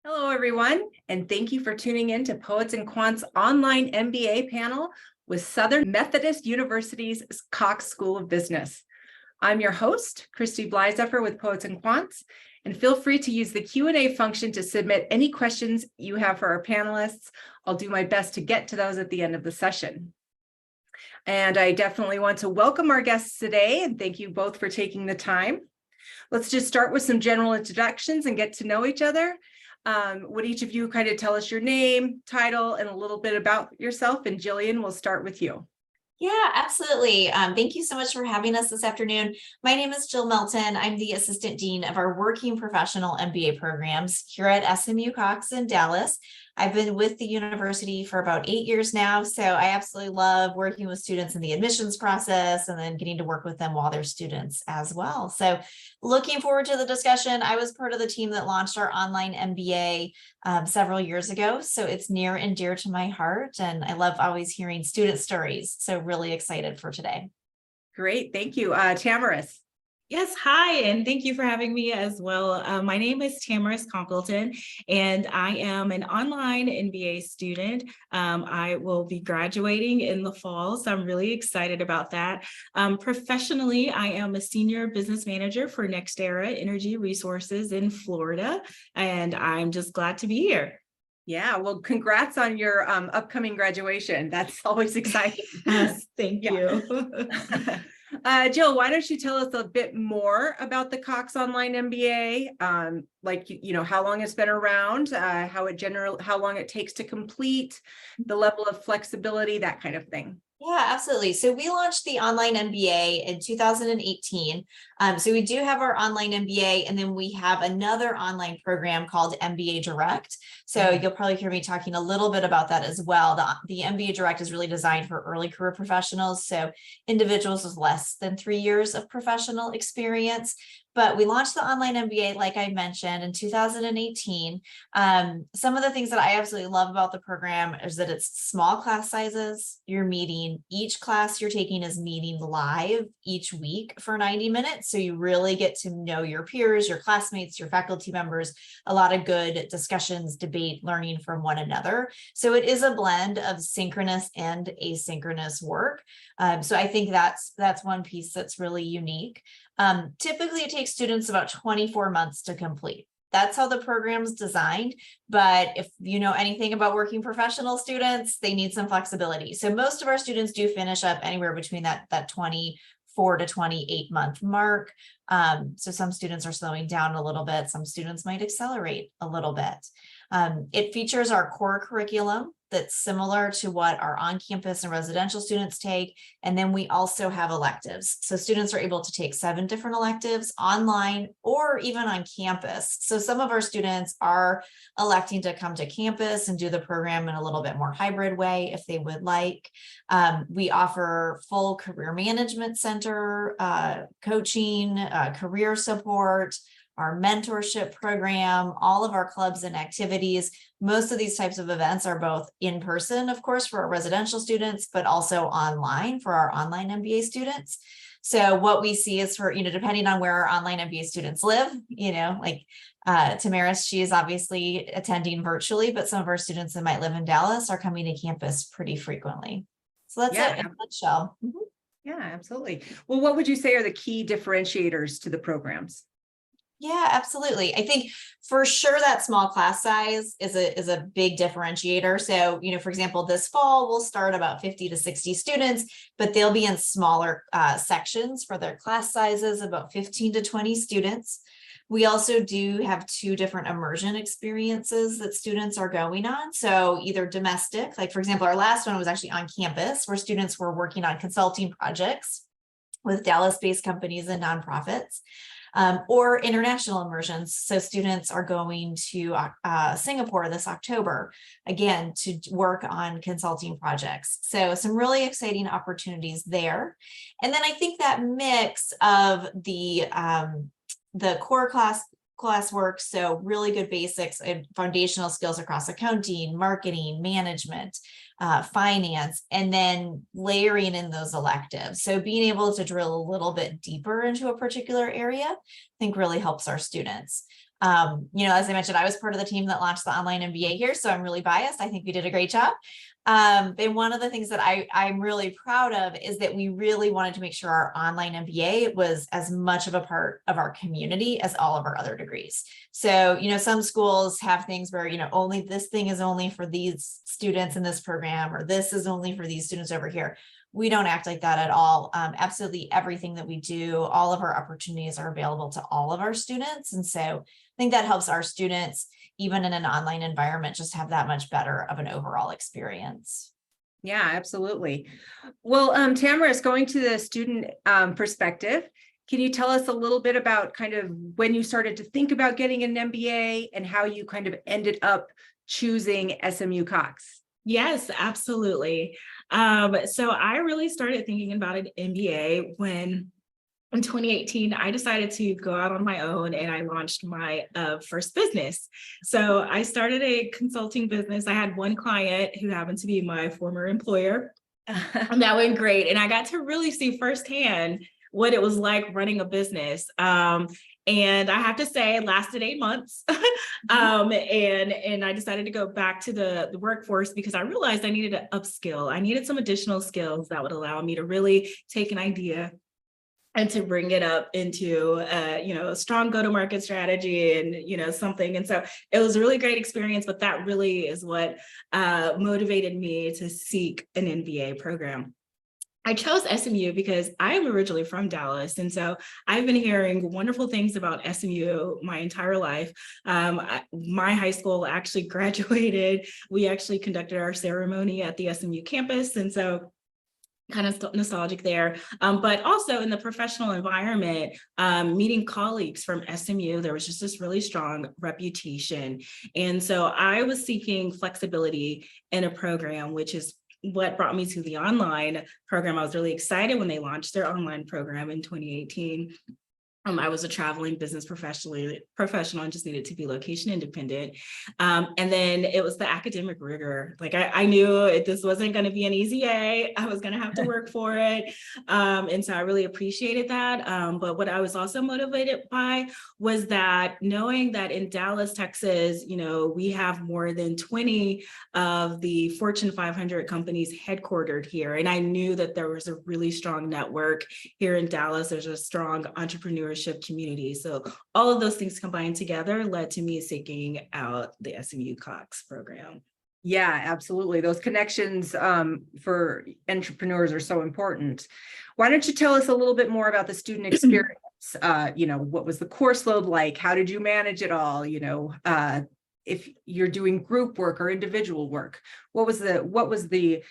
Hello, everyone, and thank you for tuning in to Poets and Quants Online MBA panel with Southern Methodist University's Cox School of Business. I'm your host, Christy Blyzeffer with Poets and Quants, and feel free to use the Q&A function to submit any questions you have for our panelists. I'll do my best to get to those at the end of the session. And I definitely want to welcome our guests today, and thank you both for taking the time. Let's just start with some general introductions and get to know each other. Would each of you kind of tell us your name, title, and a little bit about yourself? And Jillian, we'll start with you. Yeah, absolutely. Thank you so much for having us this afternoon. My name is Jill Melton. I'm the Assistant Dean of our Working Professional MBA programs here at SMU Cox in Dallas. I've been with the university for about 8 years now, so I absolutely love working with students in the admissions process and then getting to work with them while they're students as well. So looking forward to the discussion. I was part of the team that launched our online MBA several years ago, so it's near and dear to my heart, and I love always hearing student stories, so really excited for today. Great, thank you. Tamaris. Yes, hi, and thank you for having me as well. My name is Tamaris Conkleton, and I am an online MBA student. I will be graduating in the fall, so I'm really excited about that. Professionally, I am a senior business manager for NextEra Energy Resources in Florida, and I'm just glad to be here. Yeah, well, congrats on your upcoming graduation. That's always exciting. Yes, thank you. Jill, why don't you tell us a bit more about the Cox Online MBA? How long it's been around, how long it takes to complete, the level of flexibility, that kind of thing. Yeah, absolutely. So we launched the Online MBA in 2018. So we do have our Online MBA, and then we have another online program called MBA Direct. So you'll probably hear me talking a little bit about that as well. The MBA Direct is really designed for early career professionals, so individuals with less than 3 years of professional experience. But we launched the Online MBA, like I mentioned, in 2018. Some of the things that I absolutely love about the program is that it's small class sizes. You're meeting, each class you're taking is meeting live each week for 90 minutes. So you really get to know your peers, your classmates, your faculty members, a lot of good discussions, debate, learning from one another. So it is a blend of synchronous and asynchronous work. So I think that's one piece that's really unique. Typically, it takes students about 24 months to complete. That's how the program's designed. But if you know anything about working professional students, they need some flexibility. So most of our students do finish up anywhere between that 24 to 28 month mark. So some students are slowing down a little bit. Some students might accelerate a little bit. It features our core curriculum that's similar to what our on-campus and residential students take. And then we also have electives. So students are able to take 7 different electives online or even on campus. So some of our students are electing to come to campus and do the program in a little bit more hybrid way if they would like. We offer full career management center, coaching, career support, our mentorship program, all of our clubs and activities. Most of these types of events are both in person, of course, for our residential students, but also online for our online MBA students. So what we see is for, depending on where our online MBA students live, like Tamaris, she is obviously attending virtually, but some of our students that might live in Dallas are coming to campus pretty frequently. So that's it in a nutshell. Yeah, absolutely. Well, what would you say are the key differentiators to the programs? Yeah, absolutely. I think for sure that small class size is a big differentiator. So, for example, this fall we'll start about 50 to 60 students, but they'll be in smaller sections for their class sizes, about 15 to 20 students. We also do have 2 different immersion experiences that students are going on. So either domestic, like for example, our last one was actually on campus where students were working on consulting projects with Dallas-based companies and nonprofits. Or international immersions. So students are going to Singapore this October, again, to work on consulting projects. So some really exciting opportunities there. And then I think that mix of the core classwork, so really good basics and foundational skills across accounting, marketing, management, finance, and then layering in those electives. So being able to drill a little bit deeper into a particular area, I think really helps our students. As I mentioned, I was part of the team that launched the online MBA here, so I'm really biased. I think we did a great job. And one of the things that I'm really proud of is that we really wanted to make sure our online MBA was as much of a part of our community as all of our other degrees. So, some schools have things where, only this thing is only for these students in this program, or this is only for these students over here. We don't act like that at all. Absolutely everything that we do, all of our opportunities are available to all of our students. And so I think that helps our students, even in an online environment, just have that much better of an overall experience. Yeah, absolutely. Well, Tamaris, going to the student perspective, can you tell us a little bit about kind of when you started to think about getting an MBA and how you kind of ended up choosing SMU Cox? Yes, absolutely. So I really started thinking about an MBA when in 2018, I decided to go out on my own and I launched my first business. So I started a consulting business. I had one client who happened to be my former employer, and that went great. And I got to really see firsthand what it was like running a business. And I have to say, it lasted 8 months. And I decided to go back to the workforce because I realized I needed to upskill. I needed some additional skills that would allow me to really take an idea and to bring it up into, a strong go-to-market strategy and, something. And so it was a really great experience, but that really is what motivated me to seek an MBA program. I chose SMU because I am originally from Dallas. And so I've been hearing wonderful things about SMU my entire life. My high school actually graduated. We actually conducted our ceremony at the SMU campus. And so kind of nostalgic there, but also in the professional environment, meeting colleagues from SMU, there was just this really strong reputation. And so I was seeking flexibility in a program, which is what brought me to the online program. I was really excited when they launched their online program in 2018. I was a traveling business professional and just needed to be location independent. And then it was the academic rigor. Like I knew this wasn't going to be an easy A. I was going to have to work for it. And so I really appreciated that. But what I was also motivated by was that knowing that in Dallas, Texas, we have more than 20 of the Fortune 500 companies headquartered here. And I knew that there was a really strong network here in Dallas. There's a strong entrepreneurship community. So all of those things combined together led to me seeking out the SMU Cox program. Yeah, absolutely. Those connections for entrepreneurs are so important. Why don't you tell us a little bit more about the student experience? What was the course load like? How did you manage it all? If you're doing group work or individual work, what was the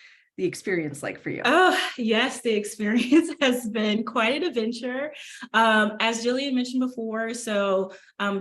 experience like for you? Oh, yes, the experience has been quite an adventure. As Jillian mentioned before, so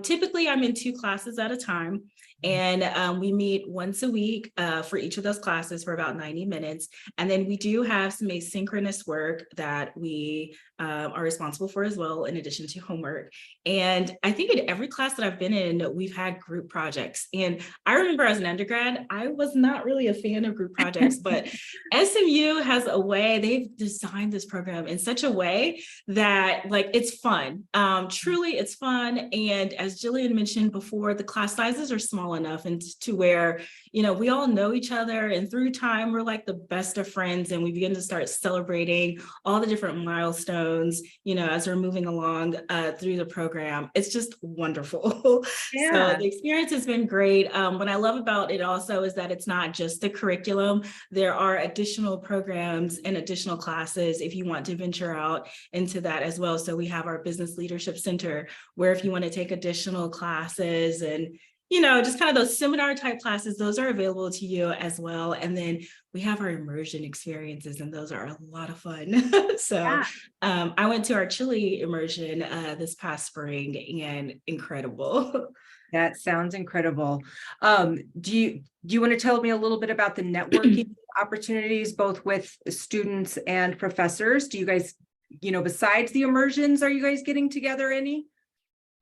typically I'm in 2 classes at a time. And we meet once a week for each of those classes for about 90 minutes. And then we do have some asynchronous work that we are responsible for as well, in addition to homework. And I think in every class that I've been in, we've had group projects. And I remember as an undergrad, I was not really a fan of group projects, but SMU has a way, they've designed this program in such a way that it's fun. Truly, it's fun. And as Jillian mentioned before, the class sizes are small enough and to where, we all know each other, and through time, we're like the best of friends, and we begin to start celebrating all the different milestones, as we're moving along through the program. It's just wonderful. Yeah. So the experience has been great. What I love about it also is that it's not just the curriculum. There are additional programs and additional classes if you want to venture out into that as well. So we have our Business Leadership Center, where if you want to take additional classes and just kind of those seminar type classes, those are available to you as well. And then we have our immersion experiences, and those are a lot of fun. So Yeah. I went to our Chile immersion this past spring, and incredible. That sounds incredible. Do you want to tell me a little bit about the networking opportunities, both with students and professors? Do you guys, besides the immersions, are you guys getting together any?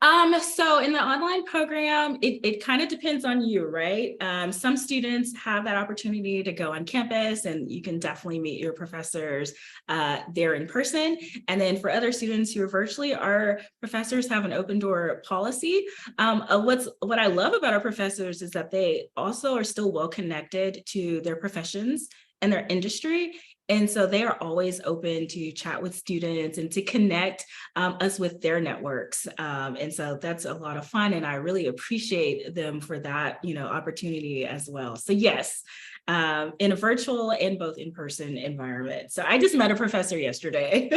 So in the online program, it kind of depends on you, right? Some students have that opportunity to go on campus and you can definitely meet your professors there in person. And then for other students who are virtually, our professors have an open door policy. What I love about our professors is that they also are still well connected to their professions and their industry. And so they are always open to chat with students and to connect us with their networks. And so that's a lot of fun. And I really appreciate them for that, opportunity as well. So yes, in a virtual and both in-person environment. So I just met a professor yesterday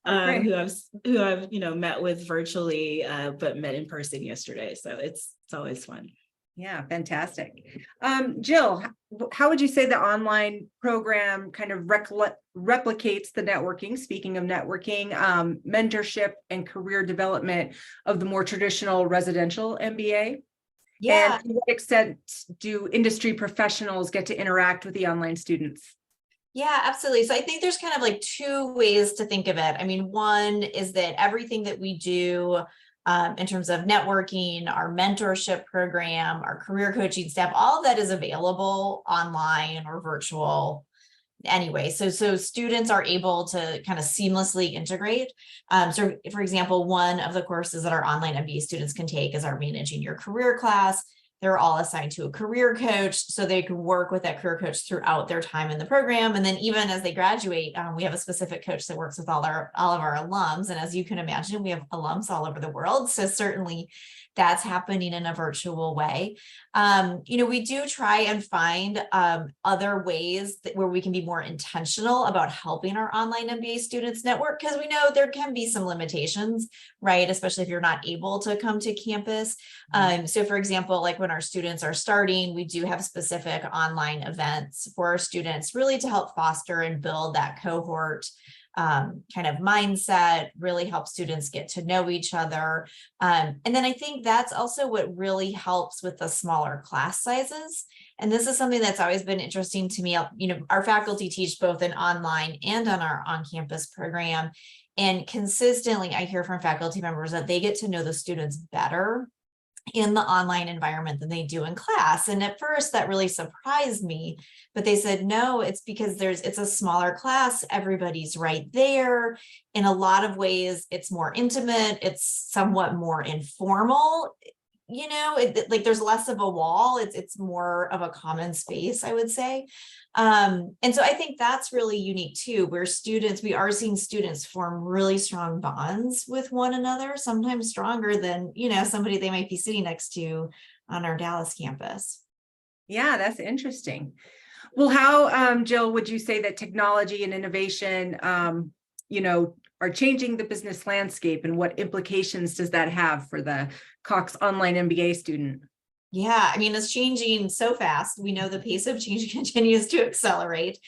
who I've met with virtually, but met in person yesterday. So it's always fun. Yeah, fantastic. Jill, how would you say the online program kind of replicates the networking, speaking of networking, mentorship and career development of the more traditional residential MBA? Yeah. And to what extent do industry professionals get to interact with the online students? Yeah, absolutely. So I think there's kind of like two ways to think of it. I mean, one is that everything that we do in terms of networking, our mentorship program, our career coaching staff, all of that is available online or virtual anyway. So students are able to kind of seamlessly integrate. So for example, one of the courses that our online MBA students can take is our Managing Your Career class. They're all assigned to a career coach so they can work with that career coach throughout their time in the program. And then even as they graduate, we have a specific coach that works with all of our alums. And as you can imagine, we have alums all over the world. So certainly that's happening in a virtual way. We do try and find other ways where we can be more intentional about helping our online MBA students network, because we know there can be some limitations, right? Especially if you're not able to come to campus. So for example, like when our students are starting, we do have specific online events for our students, really to help foster and build that cohort kind of mindset, really help students get to know each other. And then I think that's also what really helps with the smaller class sizes. And this is something that's always been interesting to me. Our faculty teach both in online and on our on-campus program. And consistently, I hear from faculty members that they get to know the students better in the online environment than they do in class. And at first that really surprised me, but they said, no, it's because it's a smaller class. Everybody's right there. In a lot of ways, it's more intimate. It's somewhat more informal. Like there's less of a wall. It's more of a common space, I would say. And so I think that's really unique too, where we are seeing students form really strong bonds with one another, sometimes stronger than, somebody they might be sitting next to on our Dallas campus. Yeah, that's interesting. Well, how, Jill, would you say that technology and innovation, are changing the business landscape, and what implications does that have for the Cox Online MBA student? Yeah, I mean, it's changing so fast. We know the pace of change continues to accelerate.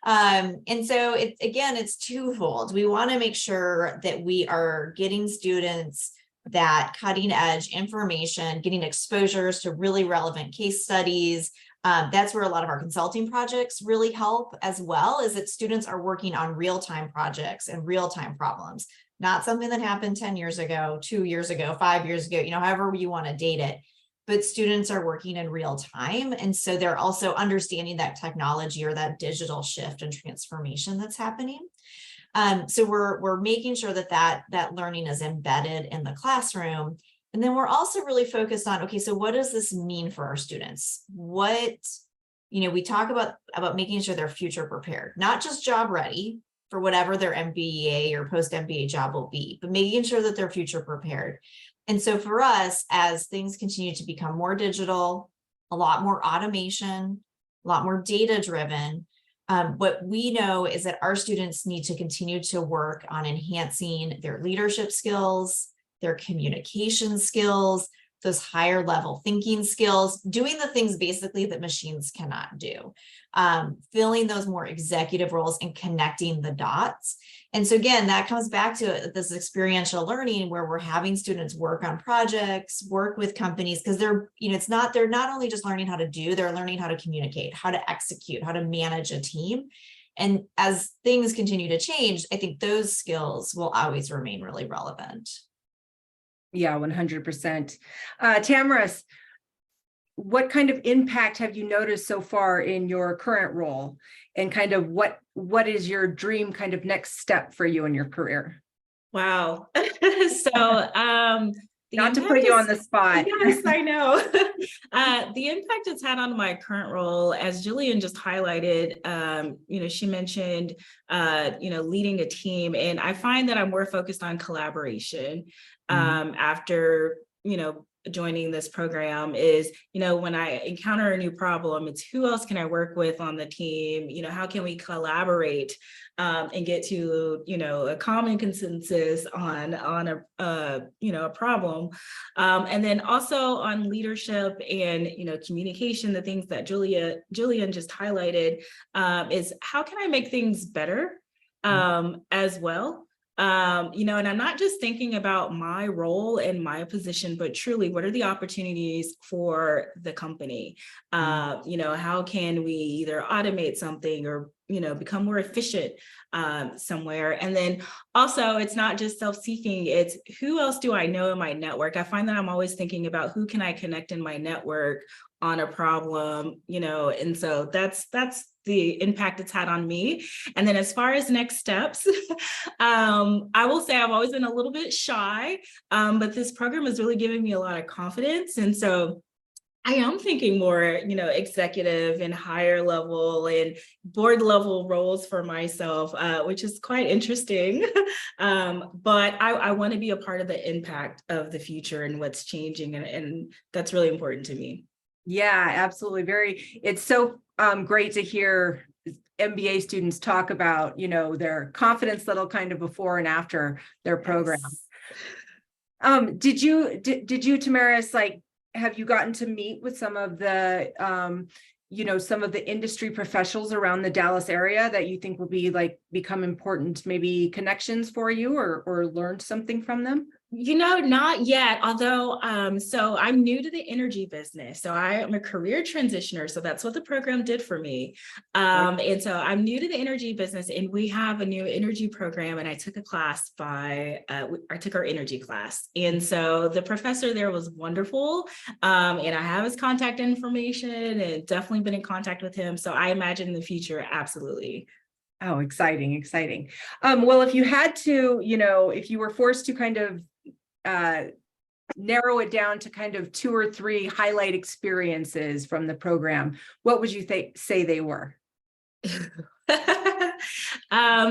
And so it's twofold. We want to make sure that we are getting students that cutting edge information, getting exposures to really relevant case studies. That's where a lot of our consulting projects really help, as well as that students are working on real-time projects and real-time problems, not something that happened 10 years ago, 2 years ago, 5 years ago, however you want to date it. But students are working in real time. And so they're also understanding that technology or that digital shift and transformation that's happening. So we're making sure that learning is embedded in the classroom. And then we're also really focused on, okay, so what does this mean for our students? We talk about making sure they're future prepared, not just job ready for whatever their MBA or post MBA job will be, but making sure that they're future prepared. And so for us, as things continue to become more digital, a lot more automation, a lot more data driven, what we know is that our students need to continue to work on enhancing their leadership skills, their communication skills, those higher level thinking skills, doing the things basically that machines cannot do, filling those more executive roles and connecting the dots. And so again, that comes back to this experiential learning where we're having students work on projects, work with companies, because they're not only just learning how to do, they're learning how to communicate, how to execute, how to manage a team. And as things continue to change, I think those skills will always remain really relevant. Yeah, 100%. Tamaris, what kind of impact have you noticed so far in your current role? And kind of what is your dream kind of next step for you in your career? Wow. So the Not to impact put you is, on the spot. yes, I know. The impact it's had on my current role, as Jillian just highlighted, she mentioned, leading a team, and I find that I'm more focused on collaboration after, joining this program is, when I encounter a new problem, it's who else can I work with on the team? How can we collaborate and get to, a common consensus on a problem. And then also on leadership and, communication, the things that Jillian just highlighted is how can I make things better as well? And I'm not just thinking about my role and my position, but truly, what are the opportunities for the company? How can we either automate something or, become more efficient somewhere? And then also, it's not just self-seeking, it's who else do I know in my network? I find that I'm always thinking about who can I connect in my network on a problem, and so that's the impact it's had on me. And then as far as next steps, I will say I've always been a little bit shy, but this program has really given me a lot of confidence. And so I am thinking more, executive and higher level and board level roles for myself, which is quite interesting. But I want to be a part of the impact of the future and what's changing. And that's really important to me. Yeah, absolutely. It's so great to hear MBA students talk about, their confidence level kind of before and after their program. Yes. Did you, Tamaris, have you gotten to meet with some of the, some of the industry professionals around the Dallas area that you think will be become important, maybe connections for you or learned something from them? Not yet, although, so I'm new to the energy business. So I am a career transitioner. So that's what the program did for me. And so I'm new to the energy business, and we have a new energy program, and I took a class I took our energy class. And so the professor there was wonderful. And I have his contact information and definitely been in contact with him. So I imagine in the future, absolutely. Oh, exciting. Well, if you had to, if you were forced to kind of narrow it down to kind of 2 or 3 highlight experiences from the program, what would you say they were?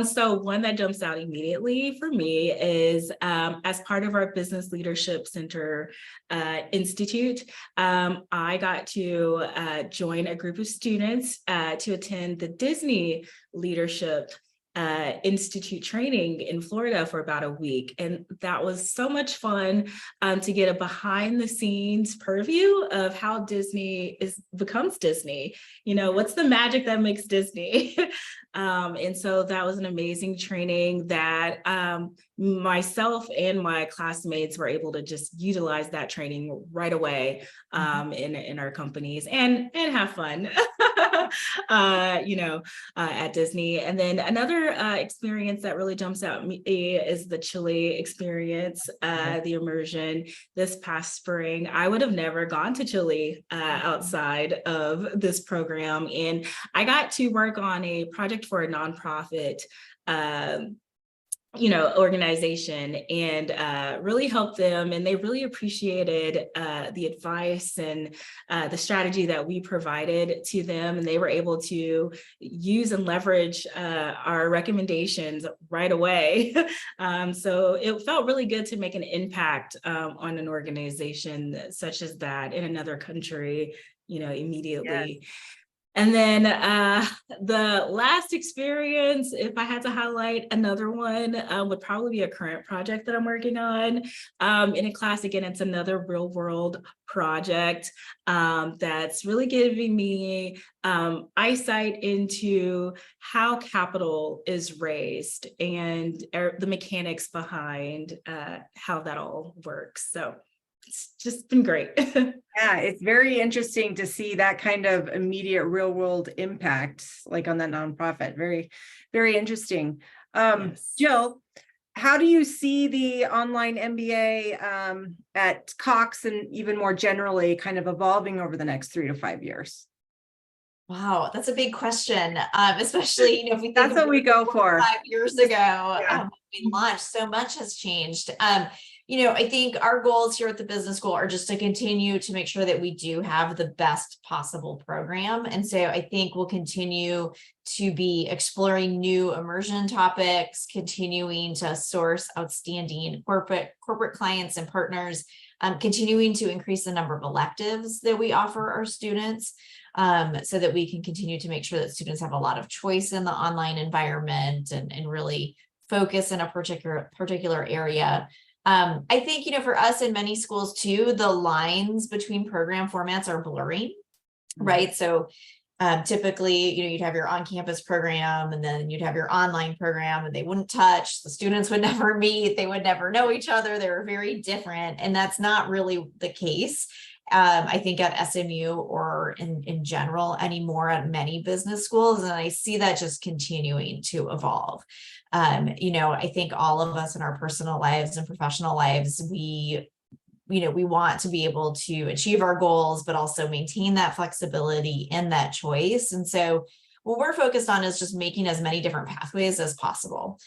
So one that jumps out immediately for me is as part of our Business Leadership Center Institute, I got to join a group of students to attend the Disney Leadership Institute training in Florida for about a week. And that was so much fun to get a behind the scenes purview of how Disney becomes Disney. What's the magic that makes Disney? And so that was an amazing training that myself and my classmates were able to just utilize that training right away in our companies and have fun. At Disney. And then another experience that really jumps out at me is the Chile experience, the immersion this past spring. I would have never gone to Chile outside of this program. And I got to work on a project for a nonprofit organization and really helped them. And they really appreciated the advice and the strategy that we provided to them. And they were able to use and leverage our recommendations right away. So it felt really good to make an impact on an organization such as that in another country, immediately. Yeah. And then the last experience, if I had to highlight another one, would probably be a current project that I'm working on in a class. Again, it's another real world project that's really giving me eyesight into how capital is raised and the mechanics behind how that all works. So it's just been great. Yeah, it's very interesting to see that kind of immediate real world impact, like on that nonprofit. Very, very interesting. Yes. Jill, how do you see the online MBA at Cox and even more generally kind of evolving over the next 3 to 5 years? Wow, that's a big question, especially, if we think That's of what we go for. 5 years ago, Yeah. when we launched, so much has changed. I think our goals here at the business school are just to continue to make sure that we do have the best possible program. And so I think we'll continue to be exploring new immersion topics, continuing to source outstanding corporate clients and partners, continuing to increase the number of electives that we offer our students, so that we can continue to make sure that students have a lot of choice in the online environment and really focus in a particular area. I think, for us in many schools too, the lines between program formats are blurring, right? So typically, you'd have your on-campus program and then you'd have your online program, and they wouldn't touch. The students would never meet. They would never know each other. They were very different. And that's not really the case. I think at SMU or in general anymore at many business schools. And I see that just continuing to evolve. I think all of us in our personal lives and professional lives, we want to be able to achieve our goals, but also maintain that flexibility and that choice. And so what we're focused on is just making as many different pathways as possible,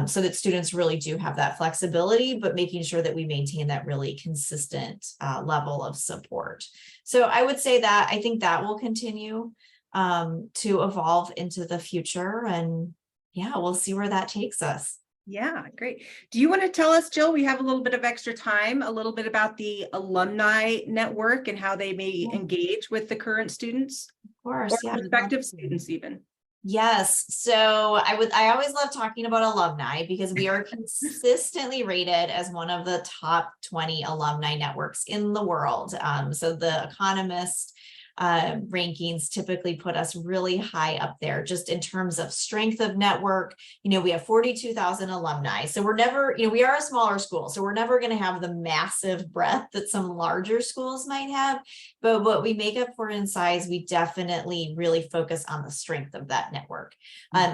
so that students really do have that flexibility, but making sure that we maintain that really consistent level of support. So I would say that I think that will continue to evolve into the future. And yeah, we'll see where that takes us. Yeah, great. Do you want to tell us, Jill, we have a little bit of extra time, a little bit about the alumni network and how they may engage with the current students Of course, or yeah, prospective students even? Yes. So I always love talking about alumni because we are consistently rated as one of the top 20 alumni networks in the world. So the Economist rankings typically put us really high up there just in terms of strength of network. We have 42,000 alumni. So we're never, we are a smaller school, so we're never going to have the massive breadth that some larger schools might have. But what we make up for in size, we definitely really focus on the strength of that network.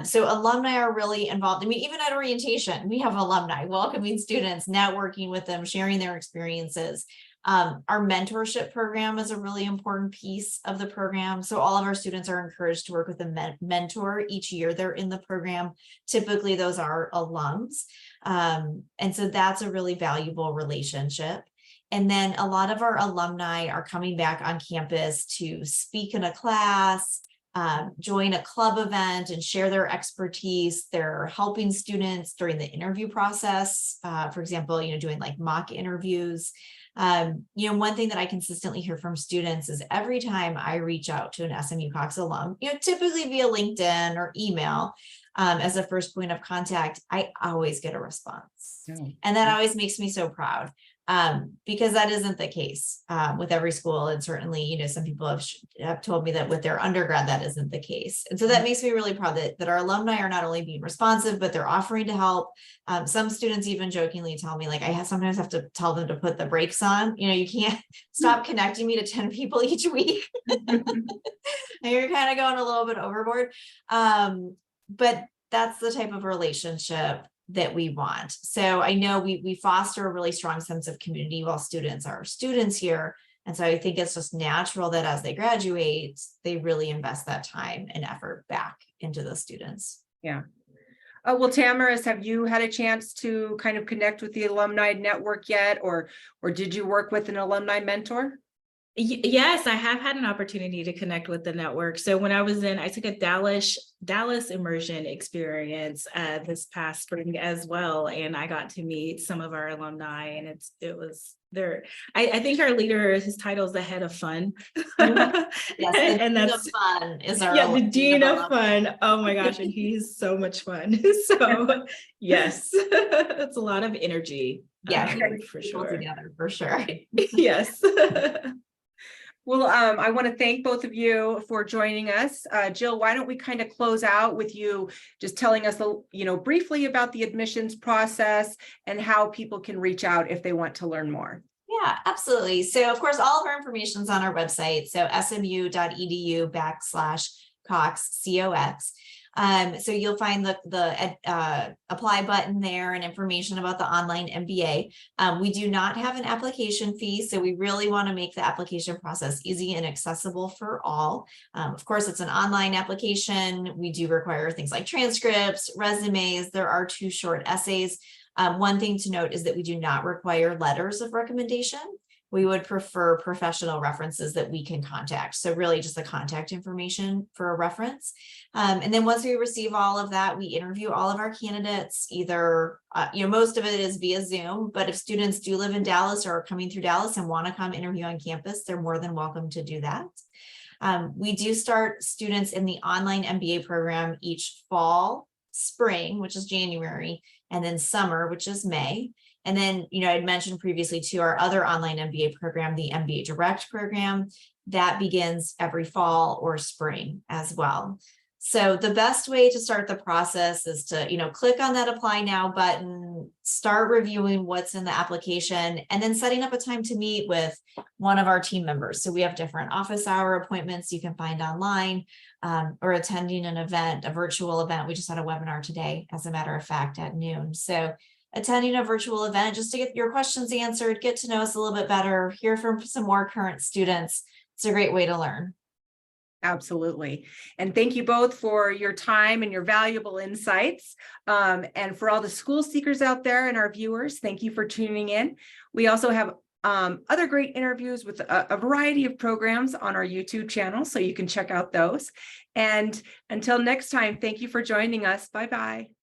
So alumni are really involved. Even at orientation, we have alumni welcoming students, networking with them, sharing their experiences. Our mentorship program is a really important piece of the program. So all of our students are encouraged to work with a mentor each year they're in the program. Typically, those are alums. And so that's a really valuable relationship. And then a lot of our alumni are coming back on campus to speak in a class, join a club event and share their expertise. They're helping students during the interview process. For example, doing like mock interviews. One thing that I consistently hear from students is every time I reach out to an SMU Cox alum, typically via LinkedIn or email, as a first point of contact, I always get a response. And that always makes me so proud. Because that isn't the case with every school. And certainly, some people have told me that with their undergrad, that isn't the case. And so that makes me really proud that our alumni are not only being responsive, but they're offering to help. Some students even jokingly tell me, like, sometimes have to tell them to put the brakes on. You can't stop connecting me to 10 people each week. You're kind of going a little bit overboard. But that's the type of relationship that we want. So I know we foster a really strong sense of community while students are students here. And so I think it's just natural that as they graduate, they really invest that time and effort back into the students. Yeah. Well, Tamaris, have you had a chance to kind of connect with the alumni network yet, or did you work with an alumni mentor? Yes, I have had an opportunity to connect with the network. So when I took a Dallas immersion experience this past spring as well, and I got to meet some of our alumni, and it was there. I think our leader, his title is the head of fun. Yes, and that's fun is our the dean of fun. Oh my gosh, and he's so much fun. So yes, it's a lot of energy. Yeah, for sure. Together for sure. Yes. Well, I want to thank both of you for joining us. Jill, why don't we kind of close out with you just telling us, briefly about the admissions process and how people can reach out if they want to learn more. Yeah, absolutely. So of course, all of our information is on our website. So smu.edu/Cox, COX. So you'll find the apply button there and information about the online MBA. We do not have an application fee, so we really want to make the application process easy and accessible for all. Of course, it's an online application. We do require things like transcripts, resumes. There are 2 short essays. One thing to note is that we do not require letters of recommendation. We would prefer professional references that we can contact. So really just the contact information for a reference. And then once we receive all of that, we interview all of our candidates, either, most of it is via Zoom, but if students do live in Dallas or are coming through Dallas and want to come interview on campus, they're more than welcome to do that. We do start students in the online MBA program each fall, spring, which is January, and then summer, which is May. And then, I'd mentioned previously to our other online MBA program, the MBA Direct program, that begins every fall or spring as well. So the best way to start the process is to, click on that apply now button, start reviewing what's in the application, and then setting up a time to meet with one of our team members. So we have different office hour appointments you can find online, or attending an event, a virtual event. We just had a webinar today, as a matter of fact, at noon. So attending a virtual event just to get your questions answered, get to know us a little bit better, hear from some more current students. It's a great way to learn. Absolutely. And thank you both for your time and your valuable insights. And for all the school seekers out there and our viewers, thank you for tuning in. We also have other great interviews with a variety of programs on our YouTube channel, so you can check out those. And until next time, thank you for joining us. Bye-bye.